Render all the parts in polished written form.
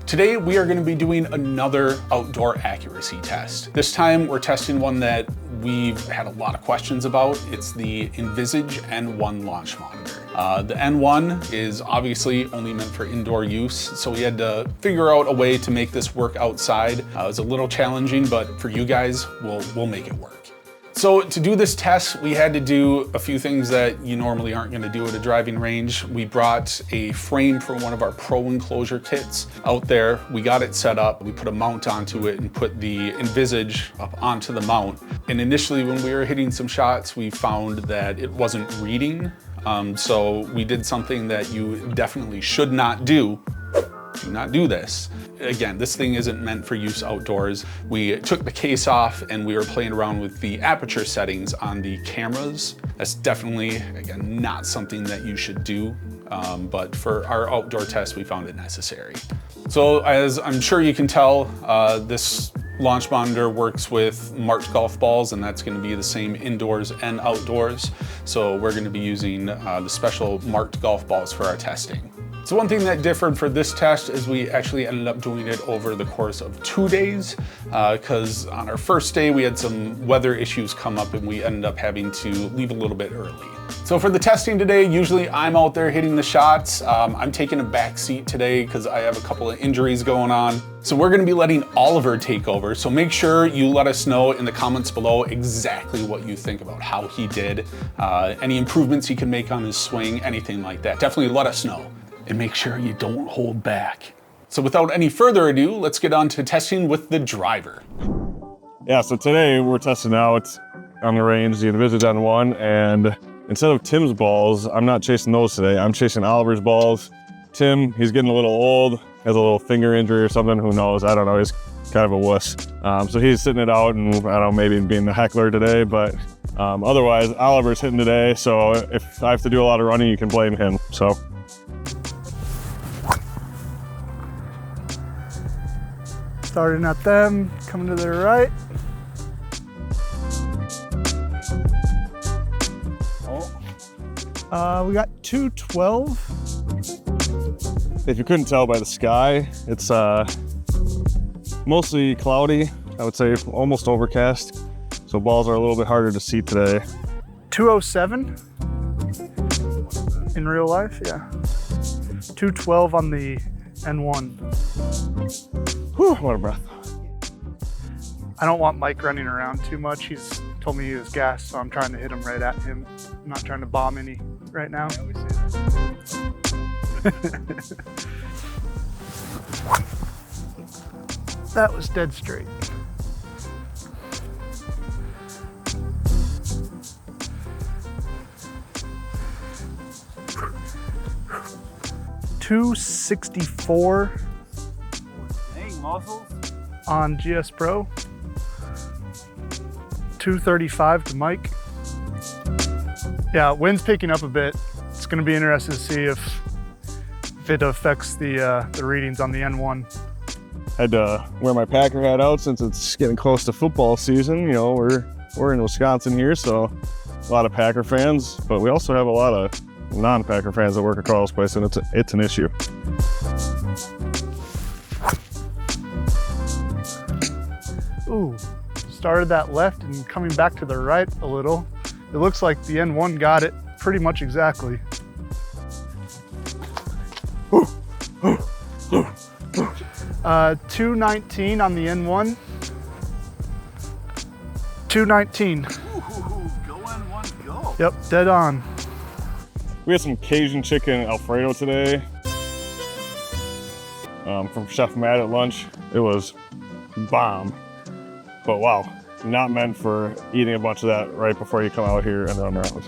Today we are going to be doing another outdoor accuracy test. This time we're testing one that we've had a lot of questions about. It's the NVISAGE N1 Launch Monitor. The N1 is obviously only meant for indoor use, so we had to figure out a way to make this work outside. It was a little challenging, but for you guys, we'll make it work. So to do this test, we had to do a few things that you normally aren't going to do at a driving range. We brought a frame for one of our Pro enclosure kits out there. We got it set up. We put a mount onto it and put the NVISAGE up onto the mount. And initially when we were hitting some shots, we found that it wasn't reading. So we did something that you definitely should not do. Do not do this. Again, this thing isn't meant for use outdoors. We took the case off and we were playing around with the aperture settings on the cameras. That's definitely, again, not something that you should do, but for our outdoor test, we found it necessary. So as I'm sure you can tell, this launch monitor works with marked golf balls, and that's going to be the same indoors and outdoors. So we're going to be using the special marked golf balls for our testing. So one thing that differed for this test is we actually ended up doing it over the course of 2 days, because on our first day we had some weather issues come up and we ended up having to leave a little bit early. So for the testing today, usually I'm out there hitting the shots. I'm taking a back seat today because I have a couple of injuries going on. So we're going to be letting Oliver take over. So make sure you let us know in the comments below exactly what you think about how he did, any improvements he can make on his swing, anything like that. Definitely let us know. And make sure you don't hold back. So without any further ado, let's get on to testing with the driver. Yeah, so today we're testing out on the range the NVISAGE N1, and instead of Tim's balls, I'm not chasing those today. I'm chasing Oliver's balls. Tim, he's getting a little old, has a little finger injury or something, who knows, I don't know, he's kind of a wuss. So he's sitting it out and I don't know, maybe being the heckler today, but otherwise Oliver's hitting today, so if I have to do a lot of running, you can blame him, so. Starting at them, coming to their right. We got 212. If you couldn't tell by the sky, it's mostly cloudy. I would say almost overcast. So balls are a little bit harder to see today. 207 in real life, yeah. 212 on the N1. Whew, what a breath. I don't want Mike running around too much. He's told me he was gassed, so I'm trying to hit him right at him. I'm not trying to bomb any right now. That was dead straight. .264 on GSPro. 235 to Mike. Yeah, wind's picking up a bit. It's going to be interesting to see if it affects the readings on the N1. Had to wear my Packer hat out since it's getting close to football season. You know, we're in Wisconsin here, so a lot of Packer fans, but we also have a lot of non-Packer fans that work at Carl's place, and it's an issue. Ooh, started that left and coming back to the right a little. It looks like the N1 got it pretty much exactly. 219 on the N1. 219. Go N1, go. Yep, dead on. We had some Cajun chicken Alfredo today from Chef Matt at lunch. It was bomb, but wow, not meant for eating a bunch of that right before you come out here and run around.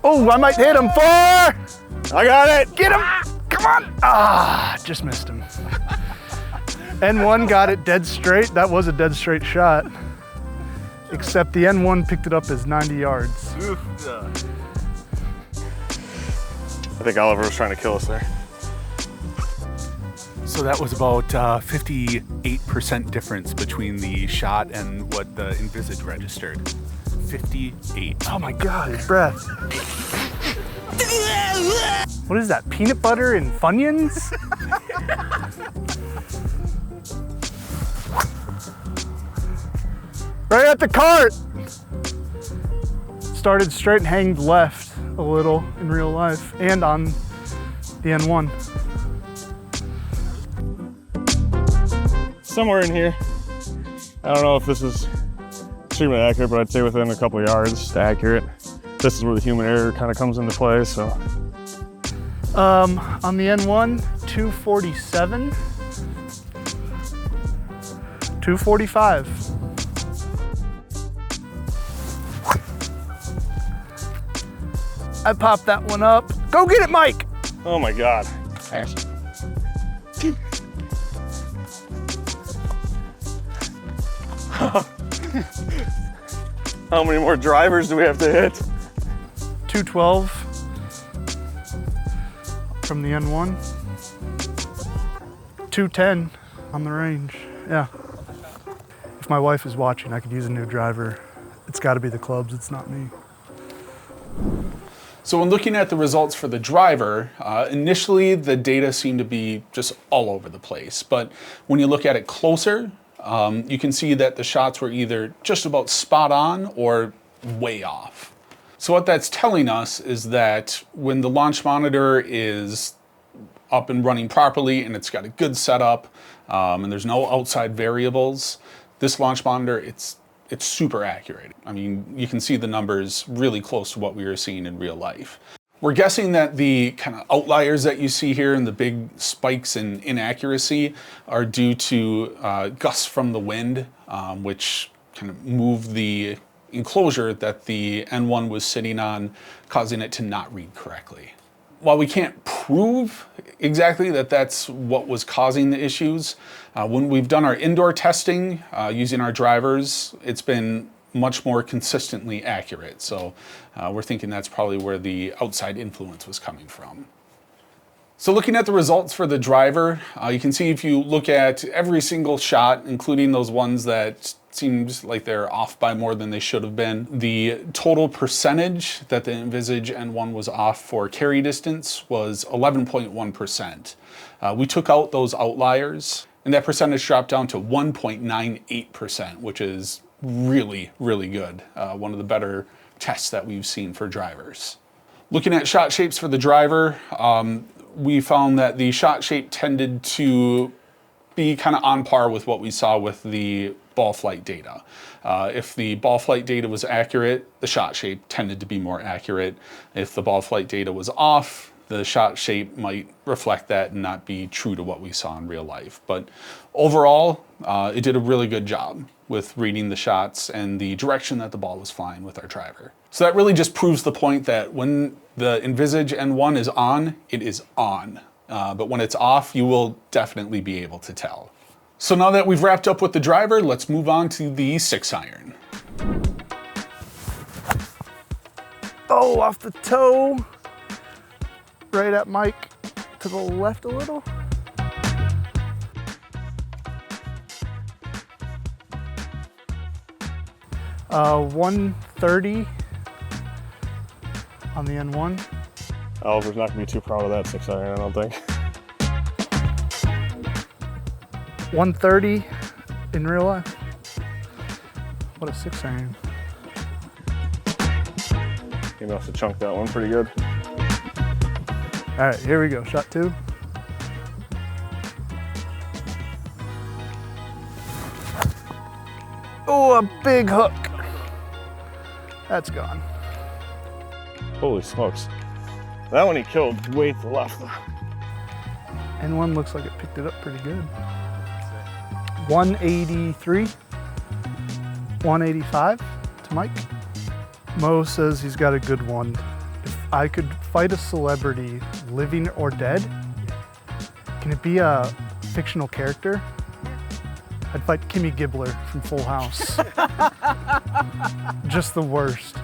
Oh, I might hit him. 4! I got it! Get him! Come on! Ah, just missed him. N1 got it dead straight. That was a dead straight shot. Except the N1 picked it up as 90 yards. I think Oliver was trying to kill us there. So that was about 58% difference between the shot and what the NVISAGE registered. 58. Oh my God, his breath. What is that, peanut butter and Funyuns? Right at the cart. Started straight and hanged left a little in real life and on the N1. Somewhere in here. I don't know if this is extremely accurate, but I'd say within a couple of yards to accurate. This is where the human error kind of comes into play, so. On the N1, 247, 245. I popped that one up. Go get it, Mike! Oh my God. How many more drivers do we have to hit? 212 from the N1. 210 on the range, yeah. If my wife is watching, I could use a new driver. It's gotta be the clubs, it's not me. So when looking at the results for the driver, initially the data seemed to be just all over the place. But when you look at it closer, you can see that the shots were either just about spot on or way off. So what that's telling us is that when the launch monitor is up and running properly and it's got a good setup and there's no outside variables, this launch monitor, it's super accurate. I mean, you can see the numbers really close to what we were seeing in real life. We're guessing that the kind of outliers that you see here and the big spikes in inaccuracy are due to gusts from the wind, which kind of move the enclosure that the N1 was sitting on, causing it to not read correctly. While we can't prove exactly that that's what was causing the issues, when we've done our indoor testing using our drivers, it's been much more consistently accurate. So we're thinking that's probably where the outside influence was coming from. So looking at the results for the driver, you can see if you look at every single shot, including those ones that seems like they're off by more than they should have been, the total percentage that the NVISAGE N1 was off for carry distance was 11.1%. We took out those outliers, and that percentage dropped down to 1.98%, which is really, really good. One of the better tests that we've seen for drivers. Looking at shot shapes for the driver, we found that the shot shape tended to be kind of on par with what we saw with the ball flight data. If the ball flight data was accurate, the shot shape tended to be more accurate. If the ball flight data was off, the shot shape might reflect that and not be true to what we saw in real life. But overall, it did a really good job with reading the shots and the direction that the ball was flying with our driver. So that really just proves the point that when the NVISAGE N1 is on, it is on. But when it's off, you will definitely be able to tell. So now that we've wrapped up with the driver, let's move on to the 6-iron. Oh, off the toe. Right at Mike, to the left a little. Uh, 130 on the N1. Oliver's not gonna be too proud of that 6-iron, I don't think. 130 in real life. What a 6-iron. He must have chunked that one pretty good. All right, here we go, shot 2. Oh, a big hook. That's gone. Holy smokes. That one he killed way to the left. N1 looks like it picked it up pretty good. 183, 185 to Mike. Mo says he's got a good one. If I could fight a celebrity, living or dead, can it be a fictional character? I'd fight Kimmy Gibbler from Full House. Just the worst.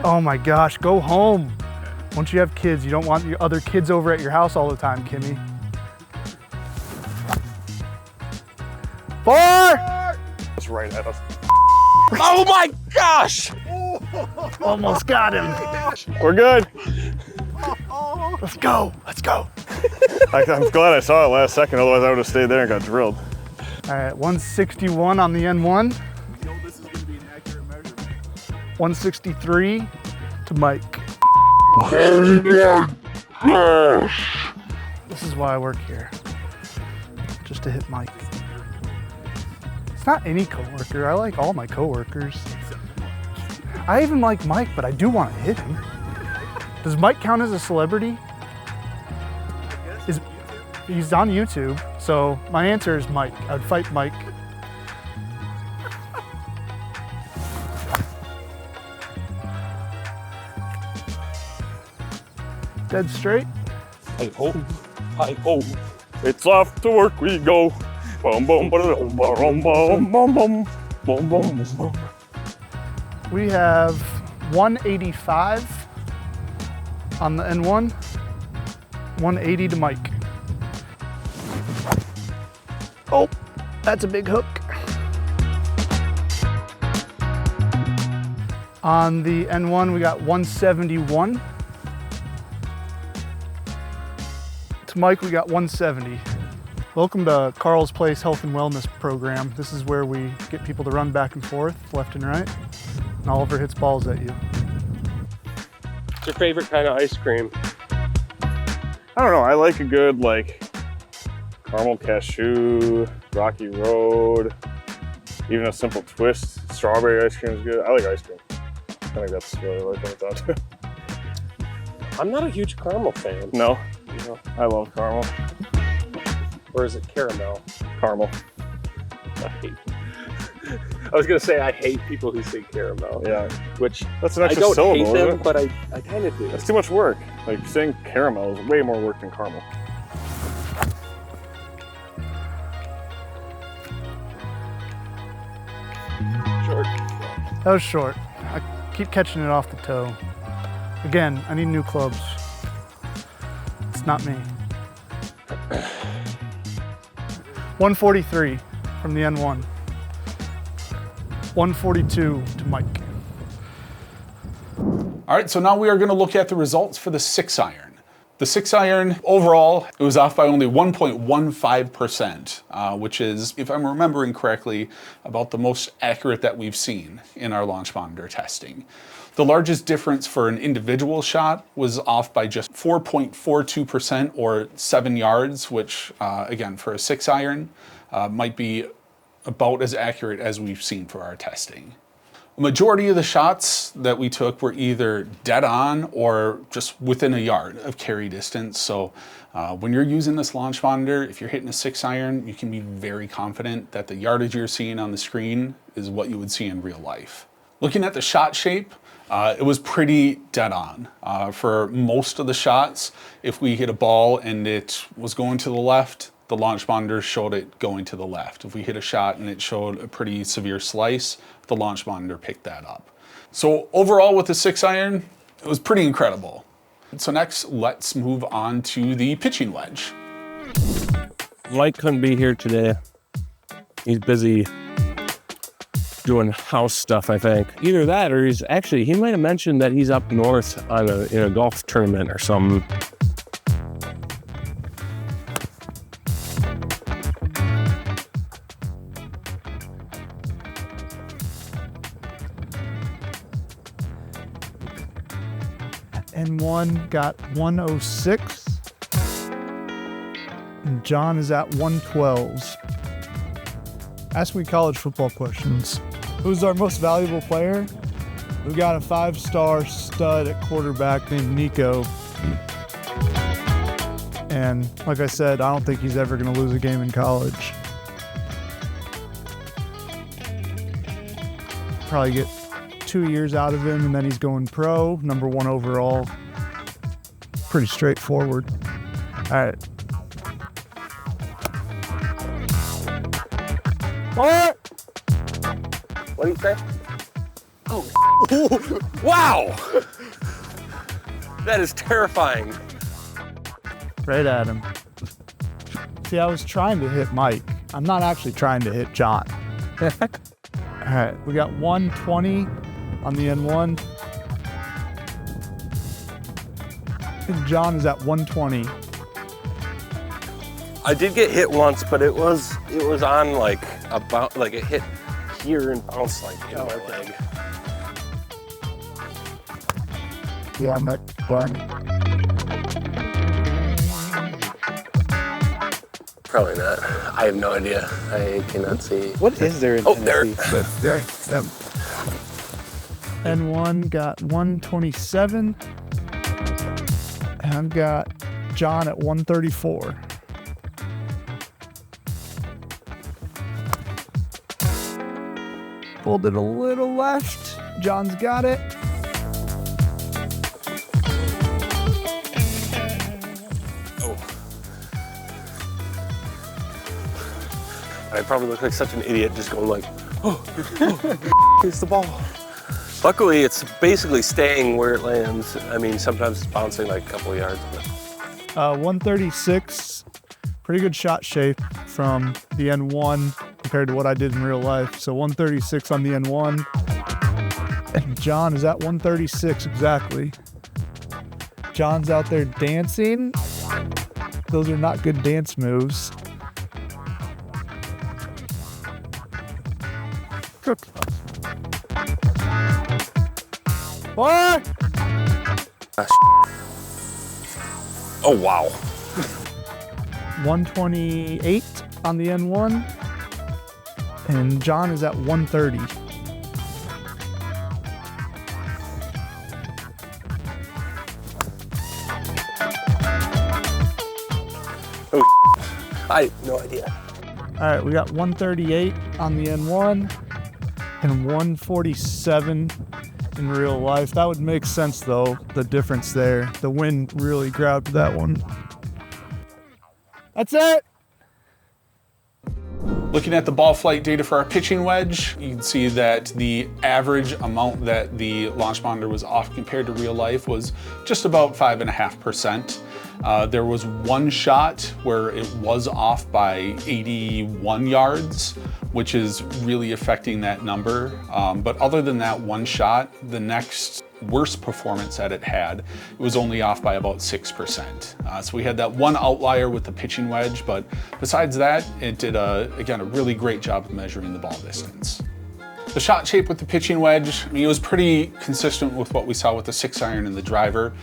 Oh my gosh, go home. Once you have kids, you don't want your other kids over at your house all the time, Kimmy. 4! That's right at us. Oh my gosh! Almost got him. We're good. Let's go, let's go. I'm glad I saw it last second, otherwise I would have stayed there and got drilled. All right, 161 on the N1. This is going to be an accurate measurement. 163 to Mike. This is why I work here. Just to hit Mike. It's not any coworker. I like all my coworkers. I even like Mike, but I do want to hit him. Does Mike count as a celebrity? He's on YouTube, so my answer is Mike. I'd fight Mike. Dead straight. I hope. It's off to work we go. Boom, boom, boom, boom, boom, boom, boom, boom, boom, boom. We have 185 on the N1, 180 to Mike. Oh, that's a big hook. On the N1, we got 171. To Mike, we got 170. Welcome to Carl's Place Health and Wellness Program. This is where we get people to run back and forth, left and right, and Oliver hits balls at you. What's your favorite kind of ice cream? I don't know, I like a good like caramel cashew, rocky road, even a simple twist. Strawberry ice cream is good. I like ice cream. I think that's really what it comes down to. I'm not a huge caramel fan. No, No. I love caramel. Or is it caramel? Caramel. I was gonna say I hate people who say caramel. Yeah, Which that's an I extra don't syllable, hate isn't them, it? but I kind of do. That's too much work. Like saying caramel is way more work than caramel. Short. That was short. I keep catching it off the toe. Again, I need new clubs. It's not me. 143 from the N1. 142 to Mike. All right, so now we are going to look at the results for the 6-iron. The 6-iron overall, it was off by only 1.15%, which is, if I'm remembering correctly, about the most accurate that we've seen in our launch monitor testing. The largest difference for an individual shot was off by just 4.42% or 7 yards, which again, for a 6-iron, might be about as accurate as we've seen for our testing. A majority of the shots that we took were either dead on or just within a yard of carry distance. So when you're using this launch monitor, if you're hitting a 6-iron, you can be very confident that the yardage you're seeing on the screen is what you would see in real life. Looking at the shot shape, it was pretty dead on. For most of the shots, if we hit a ball and it was going to the left, the launch monitor showed it going to the left. If we hit a shot and it showed a pretty severe slice, the launch monitor picked that up. So overall with the 6-iron, it was pretty incredible. So next, let's move on to the pitching wedge. Mike couldn't be here today. He's busy doing house stuff, I think. Either that or he might have mentioned that he's up north on in a golf tournament or something. N1 got 106. And John is at 112. Ask me college football questions. Who's our most valuable player? We got a 5-star stud at quarterback named Nico. And like I said, I don't think he's ever going to lose a game in college. Probably get 2 years out of him and then he's going pro, number 1 overall. Pretty straightforward. All right. What? What do you say? Oh. Wow! That is terrifying. Right at him. See, I was trying to hit Mike. I'm not actually trying to hit John. All right, we got 120 on the N1. I think John is at 120. I did get hit once, but it was on like about like it hit here and bounced like in my leg. Yeah, I'm not fun. Probably not. I have no idea. I cannot see. What is there in there. N1 got 127. And I've got John at 134. Pulled it a little left. John's got it. I probably look like such an idiot just going like, oh, here's the ball. Luckily, it's basically staying where it lands. I mean, sometimes it's bouncing like a couple of yards. But 136, pretty good shot shape from the N1 compared to what I did in real life. So 136 on the N1. And John is at 136 exactly. John's out there dancing. Those are not good dance moves. What? oh, wow. 128 on the N1. And John is at 130. Oh, I have no idea. All right, we got 138 on the N1 and 147 in real life. That would make sense though, the difference there. The wind really grabbed that one. That's it. Looking at the ball flight data for our pitching wedge, you can see that the average amount that the launch monitor was off compared to real life was just about 5.5%. There was one shot where it was off by 81 yards, which is really affecting that number. But other than that one shot, the next worst performance that it had, it was only off by about 6%. So we had that one outlier with the pitching wedge, but besides that, it did, again, a really great job of measuring the ball distance. The shot shape with the pitching wedge, I mean, it was pretty consistent with what we saw with the 6-iron and the driver.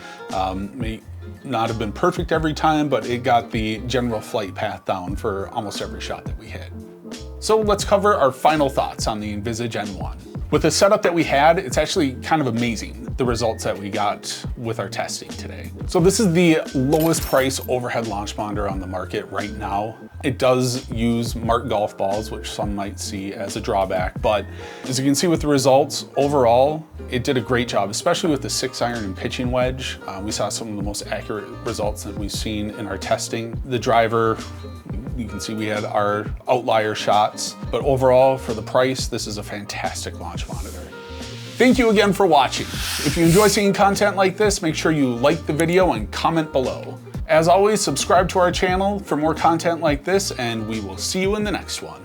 May not have been perfect every time, but it got the general flight path down for almost every shot that we hit. So let's cover our final thoughts on the NVISAGE N1. With the setup that we had, it's actually kind of amazing, the results that we got with our testing today. So this is the lowest price overhead launch monitor on the market right now. It does use marked golf balls, which some might see as a drawback, but as you can see with the results, overall, it did a great job, especially with the 6-iron and pitching wedge. We saw some of the most accurate results that we've seen in our testing. The driver, you can see we had our outlier shots, but overall, for the price, this is a fantastic launch monitor. Thank you again for watching. If you enjoy seeing content like this, make sure you like the video and comment below. As always, subscribe to our channel for more content like this, and we will see you in the next one.